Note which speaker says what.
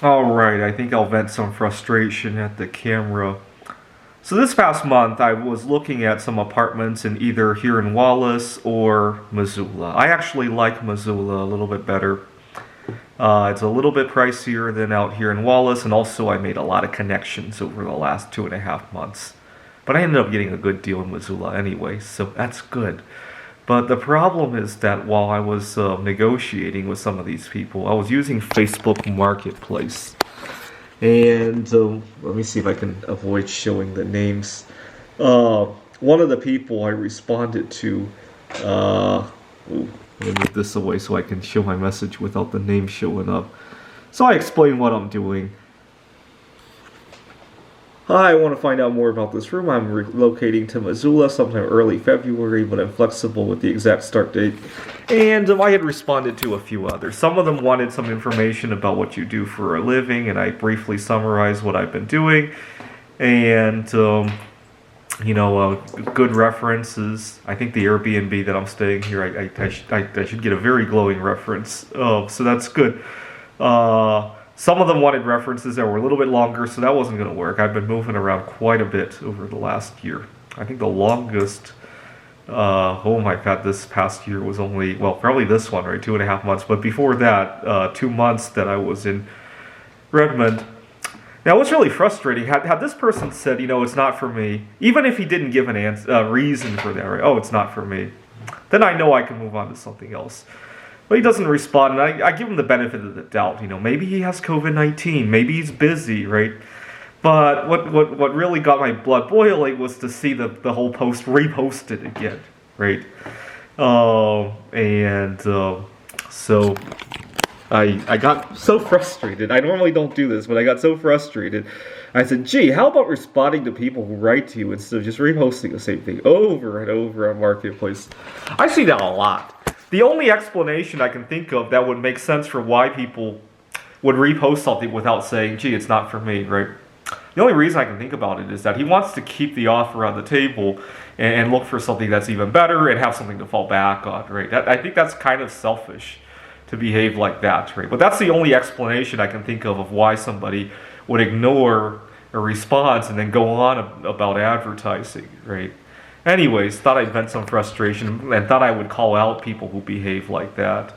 Speaker 1: Alright, I think I'll vent some frustration at the camera. So this past month, I was looking at some apartments in either here in Wallace or Missoula. I actually like Missoula a little bit better. It's a little bit pricier than out here in Wallace, and also I made a lot of connections over the last 2.5 months. But I ended up getting a good deal in Missoula anyway, so that's good. But the problem is that while I was negotiating with some of these people, I was using Facebook Marketplace. And let me see if I can avoid showing the names. One of the people I responded to, ooh, let me move this away so I can show my message without the name showing up. So I explained what I'm doing. Hi, I want to find out more about this room. I'm relocating to Missoula sometime early February, but I'm flexible with the exact start date. And I had responded to a few others. Some of them wanted some information about what you do for a living, and I briefly summarized what I've been doing. And, good references. I think the Airbnb that I'm staying here, I should get a very glowing reference. So that's good. Some of them wanted references that were a little bit longer, so that wasn't going to work. I've been moving around quite a bit over the last year. I think the longest home I've had this past year was only, well, probably this one, right, 2.5 months. But before that, 2 months that I was in Redmond. Now, what's really frustrating, had this person said, it's not for me, even if he didn't give an reason for that, right? Oh, it's not for me. Then I know I can move on to something else. But he doesn't respond, and I give him the benefit of the doubt. Maybe he has COVID-19, maybe he's busy, right? But what really got my blood boiling was to see the whole post reposted again, right? So I got so frustrated. I normally don't do this, but I got so frustrated. I said, gee, how about responding to people who write to you instead of just reposting the same thing over and over on Marketplace? I see that a lot. The only explanation I can think of that would make sense for why people would repost something without saying, gee, it's not for me, right? The only reason I can think about it is that he wants to keep the offer on the table and look for something that's even better and have something to fall back on, right? I think that's kind of selfish to behave like that, right? But that's the only explanation I can think of why somebody would ignore a response and then go on about advertising, right? Anyways, thought I'd vent some frustration and thought I would call out people who behave like that.